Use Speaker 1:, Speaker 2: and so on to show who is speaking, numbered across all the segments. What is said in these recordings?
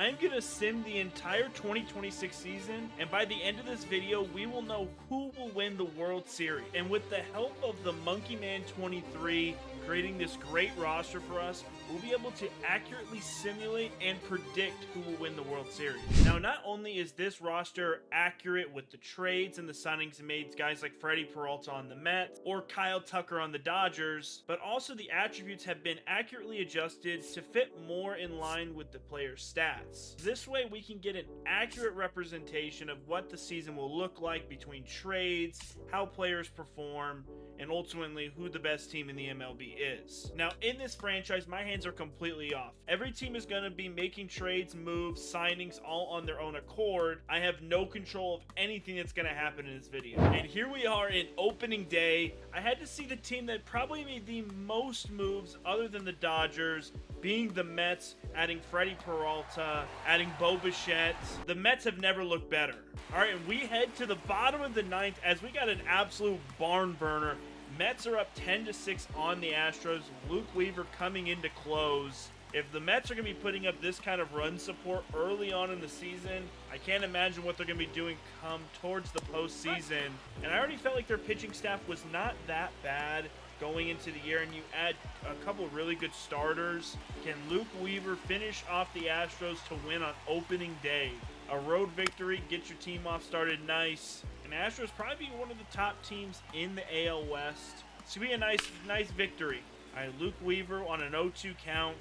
Speaker 1: I'm going to sim the entire 2026 season, and by the end of this video, we will know who will win the World Series. And with the help of the Monkey Man 23 creating this great roster for us, we'll be able to accurately simulate and predict who will win the World Series. Now, not only is this roster accurate with the trades and the signings made, guys like Freddie Peralta on the Mets or Kyle Tucker on the Dodgers, but also the attributes have been accurately adjusted to fit more in line with the player's stats. This way, we can get an accurate representation of what the season will look like between trades, how players perform, and ultimately who the best team in the MLB is. Now, in this franchise, my hands are completely off. Every team is going to be making trades, moves, signings all on their own accord. I have no control of anything that's going to happen in this video. And here we are in opening day. I had to see the team that probably made the most moves other than the Dodgers, being the Mets, adding Freddie Peralta, adding Bo Bichette. The Mets have never looked better. All right, and we head to the bottom of the ninth as we got an absolute barn burner. Mets are up 10-6 on the Astros. Luke Weaver coming in to close. If the Mets are going to be putting up this kind of run support early on in the season, I can't imagine what they're going to be doing come towards the postseason. And I already felt like their pitching staff was not that bad going into the year, and you add a couple of really good starters. Can Luke Weaver finish off the Astros to win on opening day? A road victory, get your team off started nice. And Astros probably be one of the top teams in the AL West. It's going to be a nice victory. All right, Luke Weaver on an 0-2 count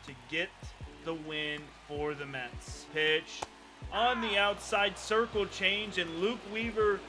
Speaker 1: to get the win for the Mets. Pitch on the outside, circle change, and Luke Weaver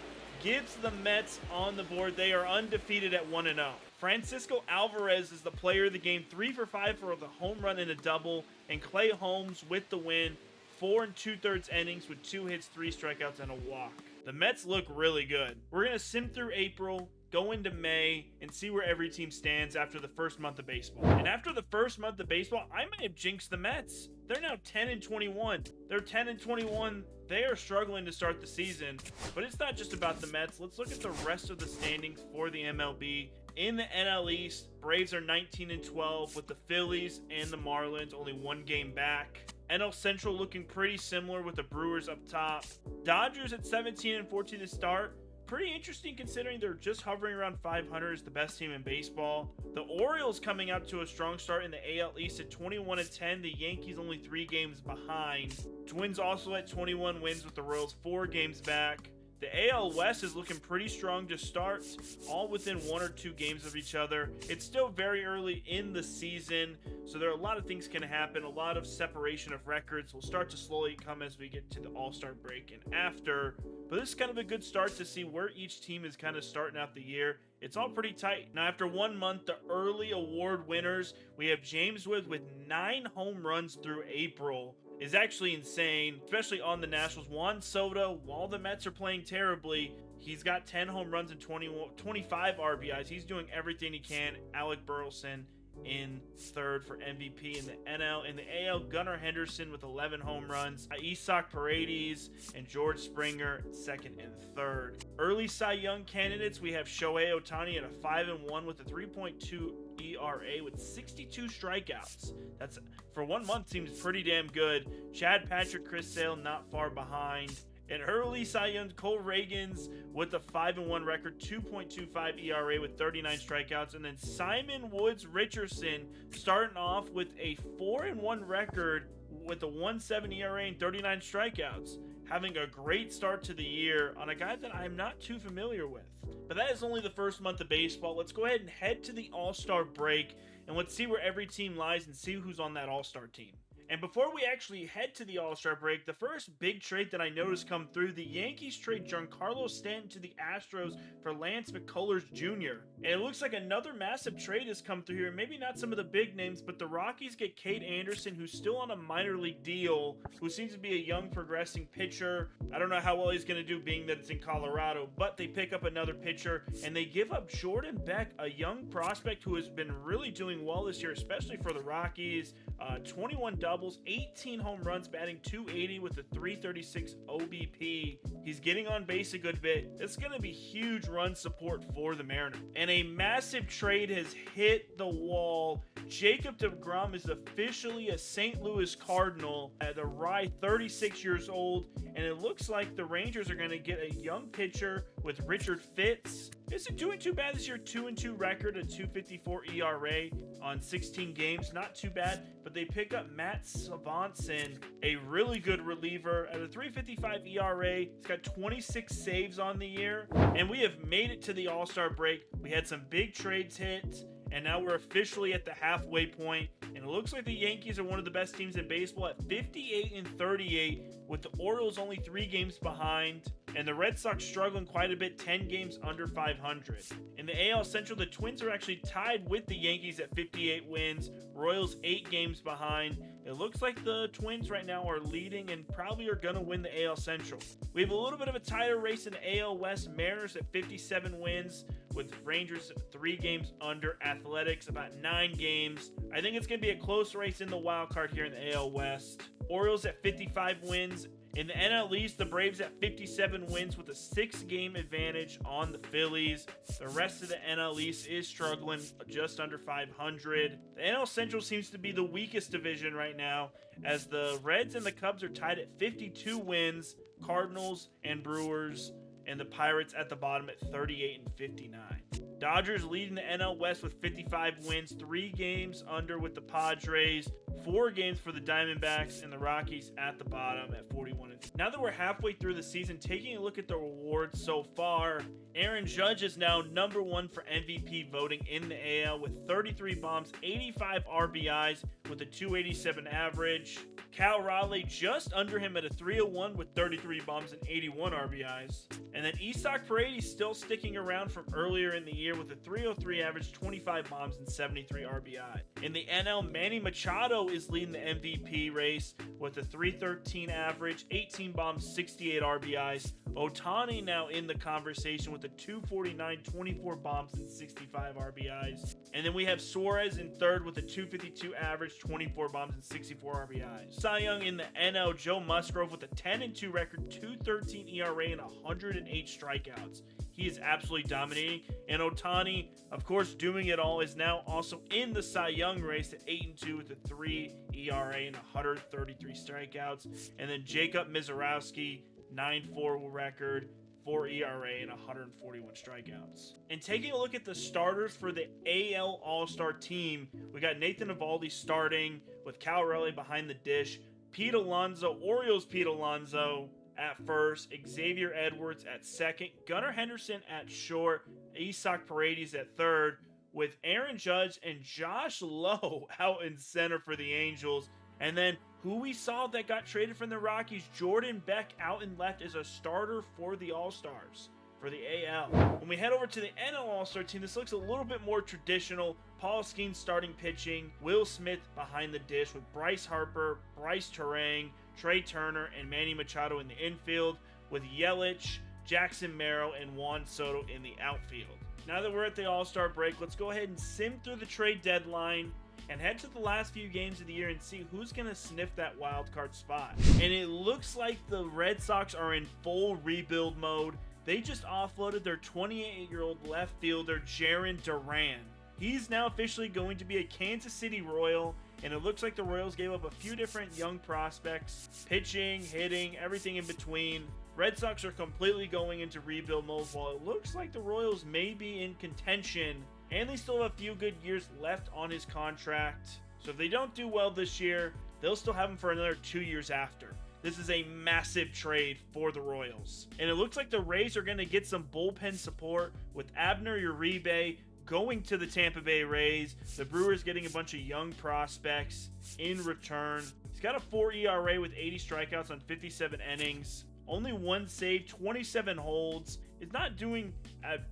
Speaker 1: gets the Mets on the board. They are undefeated at 1-0. Francisco Alvarez is the player of the game, 3 for 5 for the home run and a double, and Clay Holmes with the win, 4 2/3 innings with 2 hits, 3 strikeouts, and a walk. The Mets look really good. We're going to sim through April, go into May, and see where every team stands after the first month of baseball. And after the first month of baseball, I might have jinxed the Mets. They're now 10-21. They're 10-21. They are struggling to start the season, but it's not just about the Mets. Let's look at the rest of the standings for the MLB. In the NL East, Braves are 19-12 with the Phillies and the Marlins only 1 game back. NL Central looking pretty similar with the Brewers up top. Dodgers at 17-14 to start. Pretty interesting considering they're just hovering around 500 as the best team in baseball. The Orioles coming out to a strong start in the AL East at 21-10. The Yankees only 3 games behind. Twins also at 21 wins with the Royals 4 games back. The AL West is looking pretty strong to start, all within 1 or 2 games of each other. It's still very early in the season, so there are a lot of things can happen. A lot of separation of records will start to slowly come as we get to the All-Star break and after. But this is kind of a good start to see where each team is kind of starting out the year. It's all pretty tight. Now, after 1 month, the early award winners, we have James Wood with 9 home runs through April. Is actually insane, especially on the Nationals. Juan Soto, while the Mets are playing terribly, he's got 10 home runs and 25 RBIs. He's doing everything he can. Alec Burleson in third for MVP in the NL. In the AL, Gunnar Henderson with 11 home runs. Isaac Paredes and George Springer second and third. Early Cy Young candidates, we have Shohei Ohtani at a 5-1 with a 3.2 ERA with 62 strikeouts. That's, for 1 month, seems pretty damn good. Chad Patrick, Chris Sale not far behind. And early Cy Young, Cole Reagans with a 5-1 record, 2.25 ERA with 39 strikeouts. And then Simon Woods Richardson starting off with a 4-1 record with a 1.7 ERA and 39 strikeouts. Having a great start to the year on a guy that I'm not too familiar with. But that is only the first month of baseball. Let's go ahead and head to the All-Star break, and let's see where every team lies and see who's on that All-Star team. And before we actually head to the All-Star break, the first big trade that I noticed come through, the Yankees trade Giancarlo Stanton to the Astros for Lance McCullers Jr. And it looks like another massive trade has come through here. Maybe not some of the big names, but the Rockies get Cade Anderson, who's still on a minor league deal, who seems to be a young progressing pitcher. I don't know how well he's going to do being that it's in Colorado, but they pick up another pitcher, and they give up Jordan Beck, a young prospect who has been really doing well this year, especially for the Rockies. 21 doubles, 18 home runs, batting .280 with a .336 OBP. He's getting on base a good bit. It's going to be huge run support for the Mariners. And a massive trade has hit the wall Jacob deGrom is officially a St. Louis Cardinal at a wry 36 years old, and it looks like the Rangers are going to get a young pitcher with Richard Fitz. Isn't doing too bad this year, 2-2 record, a 2.54 ERA on 16 games, not too bad, but they pick up Matt Swanson, a really good reliever at a 3.55 ERA. He's got 26 saves on the year, and we have made it to the All-Star break. We had some big trades hit, and now we're officially at the halfway point, and it looks like the Yankees are one of the best teams in baseball at 58-38, with the Orioles only 3 games behind, and the Red Sox struggling quite a bit, 10 games under 500. In the AL Central, the Twins are actually tied with the Yankees at 58 wins, Royals 8 games behind. It looks like the Twins right now are leading and probably are going to win the AL Central. We have a little bit of a tighter race in the AL West. Mariners at 57 wins, with Rangers 3 games under, Athletics about 9 games. I think it's going to be a close race in the wild card here in the AL West. Orioles at 55 wins. In the NL East, the Braves at 57 wins with a 6-game advantage on the Phillies. The rest of the NL East is struggling, just under 500. The NL Central seems to be the weakest division right now, as the Reds and the Cubs are tied at 52 wins, Cardinals and Brewers, and the Pirates at the bottom at 38-59. Dodgers leading the NL West with 55 wins, 3 games under with the Padres, 4 games for the Diamondbacks, and the Rockies at the bottom at 41. Now that we're halfway through the season, taking a look at the awards so far, Aaron Judge is now number 1 for MVP voting in the AL with 33 bombs, 85 RBIs with a 287 average. Cal Raleigh just under him at a 301 with 33 bombs and 81 RBIs. And then Isaac Paredes still sticking around from earlier in the year with a 303 average, 25 bombs, and 73 RBI. In the NL, Manny Machado is leading the MVP race with a 313 average, 18 bombs, 68 RBIs. Ohtani now in the conversation with a 249, 24 bombs, and 65 RBIs. And then we have Suarez in third with a 252 average, 24 bombs, and 64 RBIs. Cy Young in the NL, Joe Musgrove with a 10-2 record, 213 ERA, and 108 strikeouts. He is absolutely dominating. And Ohtani, of course, doing it all, is now also in the Cy Young race at 8-2 with a 3 ERA and 133 strikeouts. And then Jacob Misiorowski, 9-4 record, 4 ERA, and 141 strikeouts. And taking a look at the starters for the AL All-Star team, we got Nathan Eovaldi starting with Cal Raleigh behind the dish, Pete Alonso, Orioles Pete Alonso at first, Xavier Edwards at second, Gunnar Henderson at short, Isaac Paredes at third, with Aaron Judge and Josh Lowe out in center for the Angels. And then who we saw that got traded from the Rockies, Jordan Beck, out and left as a starter for the All-Stars for the AL. When we head over to the NL All-Star team, this looks a little bit more traditional. Paul Skeens starting pitching, Will Smith behind the dish with Bryce Harper, Bryce Turang, Trey Turner, and Manny Machado in the infield, with Yelich, Jackson Merrill, and Juan Soto in the outfield. Now that we're at the All-Star break, let's go ahead and sim through the trade deadline and head to the last few games of the year and see who's going to sniff that wild card spot. And it looks like the Red Sox are in full rebuild mode. They just offloaded their 28-year-old left fielder, Jarren Duran. He's now officially going to be a Kansas City Royal, and it looks like the Royals gave up a few different young prospects, pitching, hitting, everything in between. Red Sox are completely going into rebuild mode, while it looks like the Royals may be in contention, and they still have a few good years left on his contract. So if they don't do well this year, they'll still have him for another 2 years after. This is a massive trade for the Royals. And it looks like the Rays are going to get some bullpen support with Abner Uribe going to the Tampa Bay Rays. The Brewers getting a bunch of young prospects in return. He's got a 4 ERA with 80 strikeouts on 57 innings. Only 1 save, 27 holds. It's not doing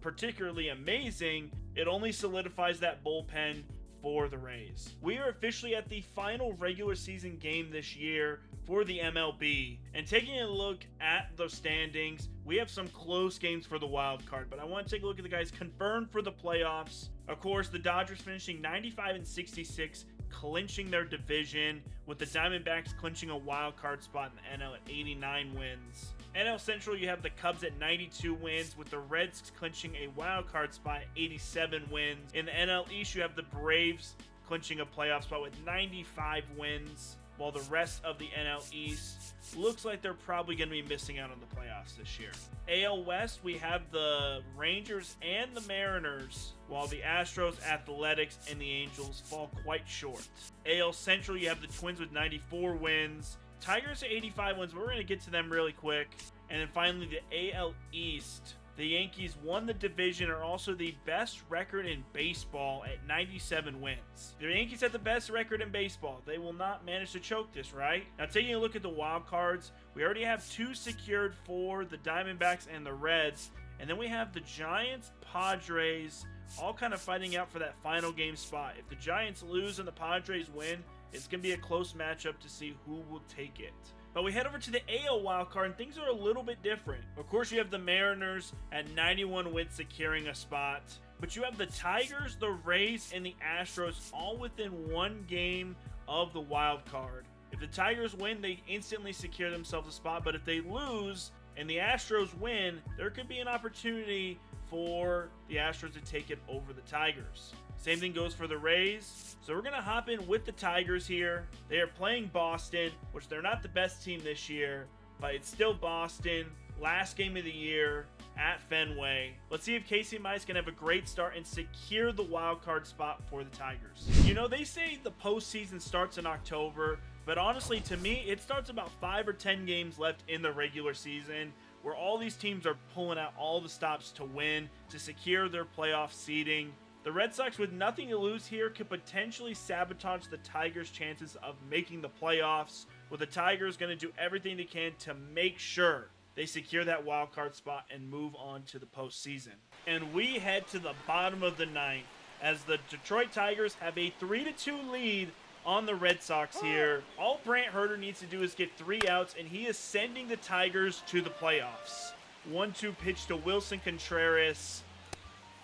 Speaker 1: particularly amazing. It only solidifies that bullpen for the Rays. We are officially at the final regular season game this year for the MLB. And taking a look at the standings, we have some close games for the wild card, but I want to take a look at the guys confirmed for the playoffs. Of course, the Dodgers finishing 95-66, clinching their division, with the Diamondbacks clinching a wild card spot in the NL at 89 wins. NL Central, you have the Cubs at 92 wins, with the Reds clinching a wild card spot at 87 wins. In the NL East, you have the Braves clinching a playoff spot with 95 wins, while the rest of the NL East looks like they're probably going to be missing out on the playoffs this year. AL West, we have the Rangers and the Mariners, while the Astros, Athletics, and the Angels fall quite short. AL Central, you have the Twins with 94 wins, Tigers at 85 wins, but we're going to get to them really quick. And then finally, the AL East. The Yankees won the division, are also the best record in baseball at 97 wins. The Yankees have the best record in baseball. They will not manage to choke this, right? Now, taking a look at the wild cards, we already have 2 secured for the Diamondbacks and the Reds. And then we have the Giants, Padres, all kind of fighting out for that final game spot. If the Giants lose and the Padres win, it's going to be a close matchup to see who will take it. But we head over to the AL wildcard, and things are a little bit different. Of course, you have the Mariners at 91 wins securing a spot. But you have the Tigers, the Rays, and the Astros all within 1 game of the wild card. If the Tigers win, they instantly secure themselves a spot. But if they lose and the Astros win, there could be an opportunity for the Astros to take it over the Tigers. Same thing goes for the Rays. So we're going to hop in with the Tigers here. They are playing Boston, which they're not the best team this year, but it's still Boston. Last game of the year at Fenway. Let's see if Casey Mize can have a great start and secure the wild card spot for the Tigers. You know, they say the postseason starts in October, but honestly, to me, it starts about 5 or 10 games left in the regular season, where all these teams are pulling out all the stops to win, to secure their playoff seeding. The Red Sox, with nothing to lose here, could potentially sabotage the Tigers' chances of making the playoffs, with the Tigers going to do everything they can to make sure they secure that wild card spot and move on to the postseason. And we head to the bottom of the 9th as the Detroit Tigers have a 3-2 lead on the Red Sox here. All Brant Herter needs to do is get 3 outs, and he is sending the Tigers to the playoffs. 1-2 pitch to Wilson Contreras,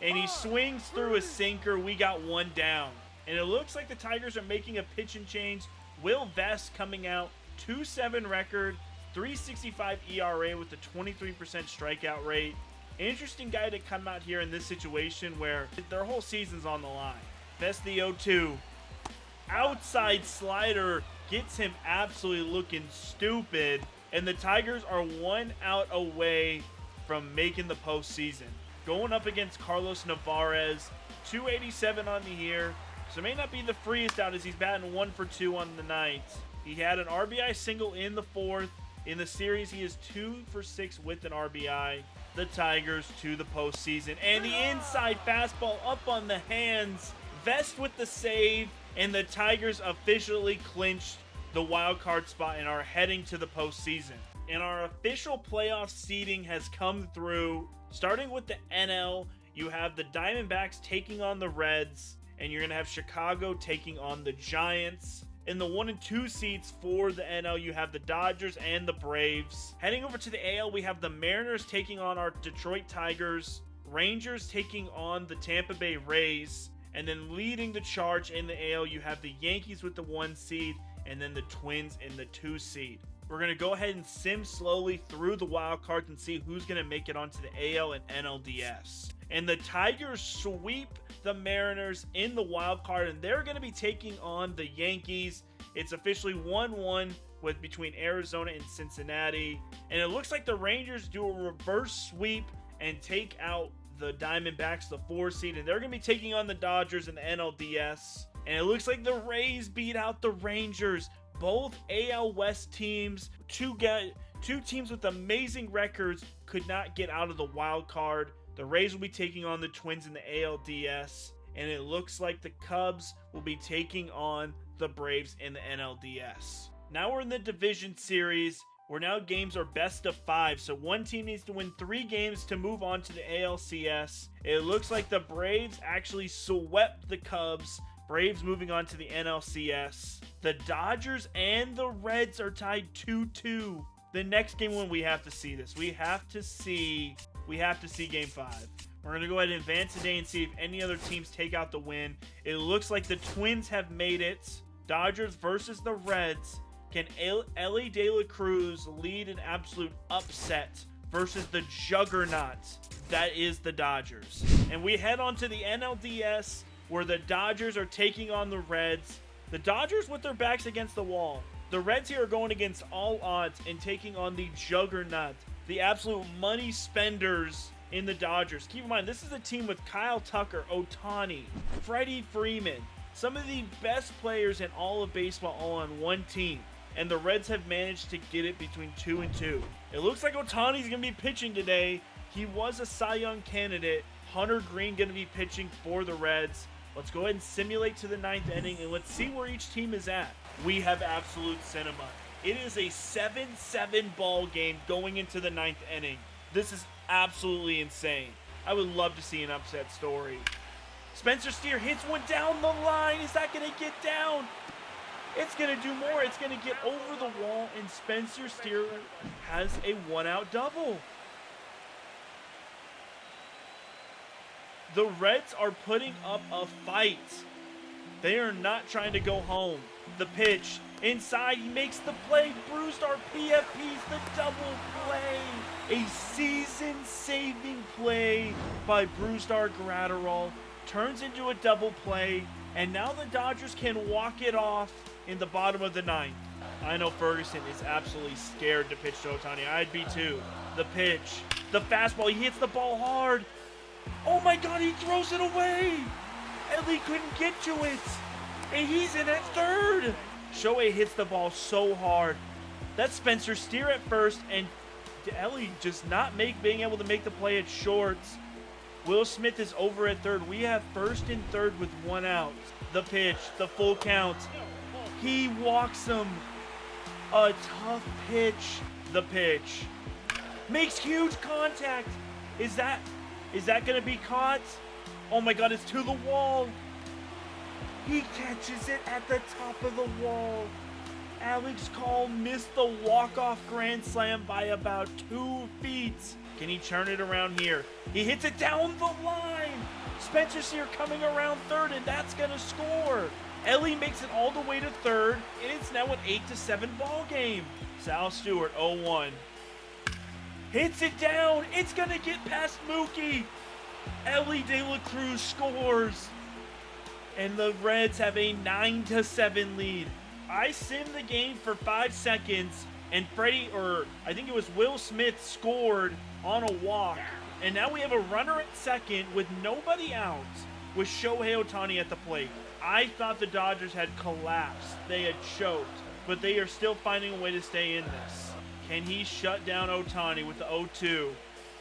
Speaker 1: and he swings through a sinker. We got 1 down. And it looks like the Tigers are making a pitching change. Will Vest coming out, 2.7 record, 3.65 ERA with a 23% strikeout rate. Interesting guy to come out here in this situation where their whole season's on the line. Vest the 0-2. Outside slider gets him absolutely looking stupid. And the Tigers are 1 out away from making the postseason. Going up against Carlos Nevarez, 287 on the year. So it may not be the freest out as he's batting 1 for 2 on the night. He had an RBI single in the 4th. In the series, he is 2 for 6 with an RBI. The Tigers to the postseason. And the inside fastball up on the hands. Vest with the save. And the Tigers officially clinched the wild card spot and are heading to the postseason. And our official playoff seeding has come through. Starting with the NL, you have the Diamondbacks taking on the Reds, and you're going to have Chicago taking on the Giants. In the 1 and 2 seeds for the NL, you have the Dodgers and the Braves. Heading over to the AL, we have the Mariners taking on our Detroit Tigers, Rangers taking on the Tampa Bay Rays, and then leading the charge in the AL, you have the Yankees with the 1 seed, and then the Twins in the 2 seed. We're going to go ahead and sim slowly through the wild cards and see who's going to make it onto the AL and NLDS. And the Tigers sweep the Mariners in the wild card, and they're going to be taking on the Yankees. It's officially 1-1 with between Arizona and Cincinnati. And it looks like the Rangers do a reverse sweep and take out the Diamondbacks, the 4 seed, and they're going to be taking on the Dodgers in the NLDS. And it looks like the Rays beat out the Rangers. Both AL West teams, two teams with amazing records, could not get out of the wild card. The Rays will be taking on the Twins in the ALDS, and it looks like the Cubs will be taking on the Braves in the NLDS. Now we're in the division series, where now games are best of 5, so one team needs to win 3 games to move on to the ALCS. It looks like the Braves actually swept the Cubs. Braves moving on to the NLCS. The Dodgers and the Reds are tied 2-2. The next game when we have to see this. We have to see game 5. We're going to go ahead and advance today and see if any other teams take out the win. It looks like the Twins have made it. Dodgers versus the Reds. Can Ellie De La Cruz lead an absolute upset versus the juggernaut that is the Dodgers? And we head on to the NLDS. where the Dodgers are taking on the Reds. The Dodgers with their backs against the wall. The Reds here are going against all odds and taking on the juggernaut, the absolute money spenders in the Dodgers. Keep in mind, this is a team with Kyle Tucker, Ohtani, Freddie Freeman, some of the best players in all of baseball all on one team. And the Reds have managed to get it between 2 and 2. It looks like Ohtani's going to be pitching today. He was a Cy Young candidate. Hunter Green going to be pitching for the Reds. Let's go ahead and simulate to the 9th inning, and let's see where each team is at. We have absolute cinema. It is a 7-7 ball game going into the 9th inning. This is absolutely insane. I would love to see an upset story. Spencer Steer hits one down the line. Is that going to get down? It's going to do more. It's going to get over the wall, and Spencer Steer has a one-out double. The Reds are putting up a fight. They are not trying to go home. The pitch inside, he makes the play. Brewstar PFP's the double play. A season-saving play by Brewstar Gratterall turns into a double play, and now the Dodgers can walk it off in the bottom of the 9th. I know Ferguson is absolutely scared to pitch to Ohtani. I'd be too. The pitch, the fastball, he hits the ball hard. Oh my God, he throws it away. Ellie couldn't get to it. And he's in at third. Shohei hits the ball so hard. That's Spencer Steer at first, and Ellie just not being able to make the play at shorts. Will Smith is over at third. We have first and third with one out. The pitch, the full count. He walks him. A tough pitch. The pitch. Makes huge contact. Is that going to be caught? Oh my God, it's to the wall. He catches it at the top of the wall. Alex Call missed the walk-off grand slam by about 2 feet. Can he turn it around here? He hits it down the line. Spencer Steer coming around third, and that's going to score. Ellie makes it all the way to third, and it's now an 8-7 ball game. Sal Stewart, 0-1. Hits it down. It's going to get past Mookie. Ellie De La Cruz scores. And the Reds have a 9-7 lead. I simmed the game for 5 seconds, and I think it was Will Smith scored on a walk. And now we have a runner at second with nobody out, with Shohei Ohtani at the plate. I thought the Dodgers had collapsed. They had choked, but they are still finding a way to stay in this. Can he shut down Ohtani with the 0-2?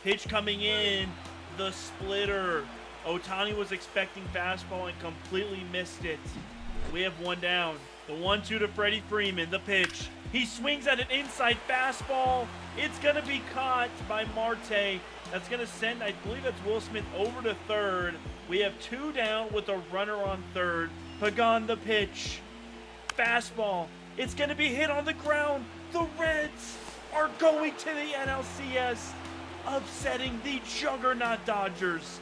Speaker 1: Pitch coming in, the splitter. Ohtani was expecting fastball and completely missed it. We have one down. The 1-2 to Freddie Freeman, the pitch. He swings at an inside fastball. It's going to be caught by Marte. That's going to send, I believe that's Will Smith, over to third. We have 2 down with a runner on third. Pagan, the pitch. Fastball. It's going to be hit on the ground. The Reds are going to the NLCS, upsetting the juggernaut Dodgers.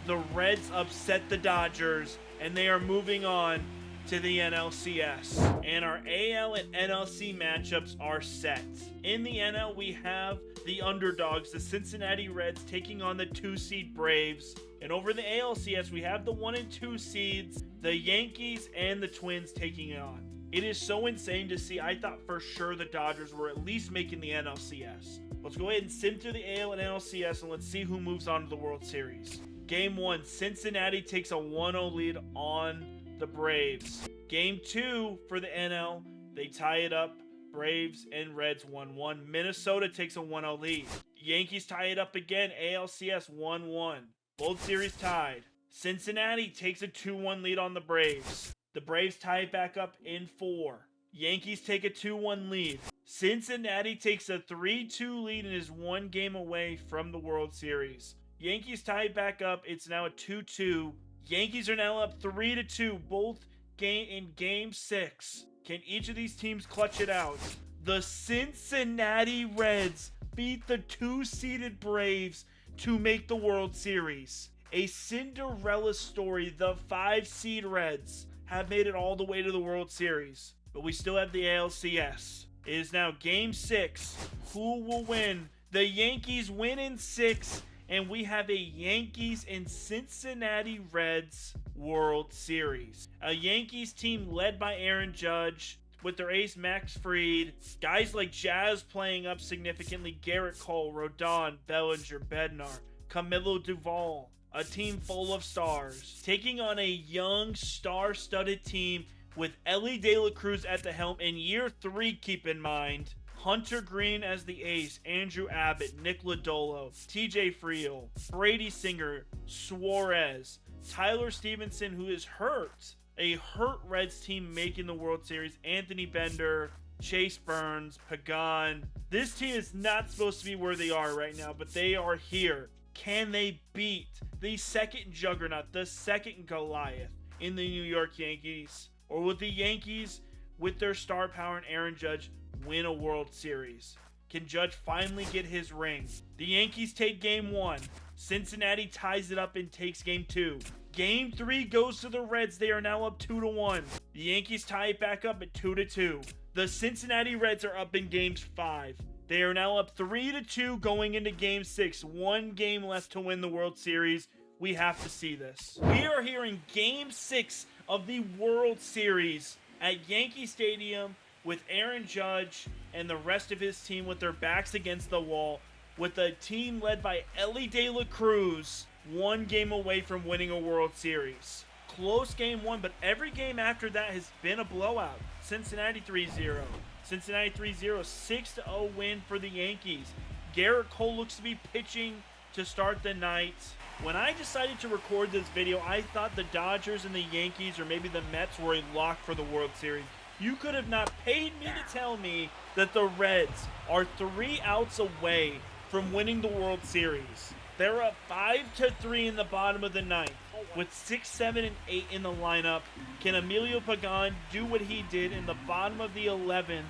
Speaker 1: The Reds upset the Dodgers, and they are moving on to the NLCS. And our AL and NLC matchups are set. In the NL, we have the underdogs, the Cincinnati Reds, taking on the 2-seed Braves. And over the ALCS, we have the 1 and 2 seeds, the Yankees and the Twins, taking it on. It is so insane to see. I thought for sure the Dodgers were at least making the NLCS. Let's go ahead and sim through the AL and NLCS, and let's see who moves on to the World Series. Game 1, Cincinnati takes a 1-0 lead on the Braves. Game 2 for the NL, they tie it up. Braves and Reds 1-1. Minnesota takes a 1-0 lead. Yankees tie it up again. ALCS 1-1. Both series tied. Cincinnati takes a 2-1 lead on the Braves. The Braves tie it back up in 4. Yankees take a 2-1 lead. Cincinnati takes a 3-2 lead and is 1 game away from the World Series. Yankees tie it back up. It's now a 2-2. Yankees are now up 3-2, both in Game 6. Can each of these teams clutch it out? The Cincinnati Reds beat the 2-seeded Braves to make the World Series. A Cinderella story. The 5-seed Reds have made it all the way to the World Series, but we still have the ALCS. It is now Game 6. Who will win? The Yankees win in 6, and we have a Yankees and Cincinnati Reds World Series. A Yankees team led by Aaron Judge with their ace Max Fried, guys like Jazz playing up significantly, Garrett Cole, Rodon, Bellinger, Bednar, Camilo Duvall, a team full of stars, taking on a young star-studded team with Ellie De La Cruz at the helm in year 3, keep in mind. Hunter Green as the ace, Andrew Abbott, Nick Lodolo, TJ Friel, Brady Singer, Suarez, Tyler Stevenson, who is hurt. A hurt Reds team making the World Series, Anthony Bender, Chase Burns, Pagan. This team is not supposed to be where they are right now, but they are here. Can they beat the second juggernaut, the second Goliath in the New York Yankees? Or will the Yankees, with their star power and Aaron Judge, win a World Series? Can Judge finally get his ring? The Yankees take Game 1. Cincinnati ties it up and takes Game 2. Game 3 goes to the Reds. They are now up 2-1. The Yankees tie it back up at 2-2. The Cincinnati Reds are up in Game 5. They are now up 3-2 going into Game 6. 1 game left to win the World Series. We have to see this. We are here in Game 6 of the World Series at Yankee Stadium with Aaron Judge and the rest of his team with their backs against the wall, with a team led by Ellie De La Cruz, 1 game away from winning a World Series. Close Game 1, but every game after that has been a blowout. Cincinnati 3-0. Cincinnati 3-0, 6-0 win for the Yankees. Garrett Cole looks to be pitching to start the night. When I decided to record this video, I thought the Dodgers and the Yankees, or maybe the Mets, were a lock for the World Series. You could have not paid me to tell me that the Reds are 3 outs away from winning the World Series. They're up 5-3 in the bottom of the 9th. With 6, 7, and 8 in the lineup, can Emilio Pagan do what he did in the bottom of the 11th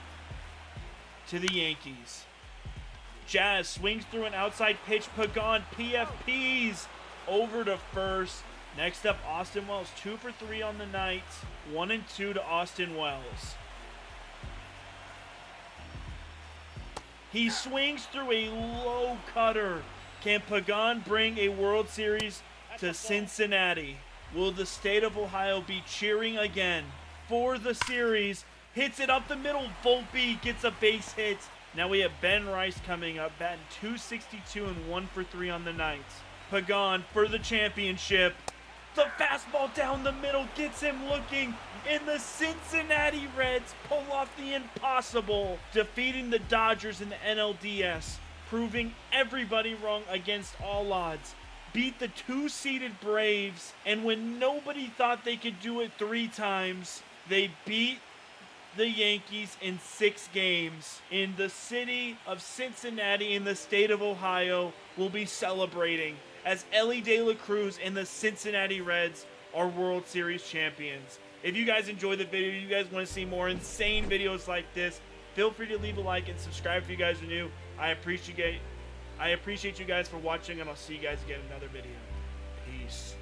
Speaker 1: to the Yankees? Jazz swings through an outside pitch. Pagan PFPs over to first. Next up, Austin Wells, 2 for 3 on the night. 1 and 2 to Austin Wells. He swings through a low cutter. Can Pagan bring a World Series to Cincinnati? Will the state of Ohio be cheering again for the series? Hits it up the middle. Volpe gets a base hit. Now we have Ben Rice coming up, batting .262 and 1 for 3 on the night. Pagan for the championship. The fastball down the middle gets him looking, and the Cincinnati Reds pull off the impossible, defeating the Dodgers in the NLDS, proving everybody wrong against all odds. Beat the 2-seeded Braves, and when nobody thought they could do it 3 times, they beat the Yankees in 6 games. In the city of Cincinnati in the state of Ohio will be celebrating as Ellie De La Cruz and the Cincinnati Reds are World Series champions. If you guys enjoyed the video, you guys want to see more insane videos like this, feel free to leave a like and subscribe if you guys are new. I appreciate you guys for watching, and I'll see you guys again in another video. Peace.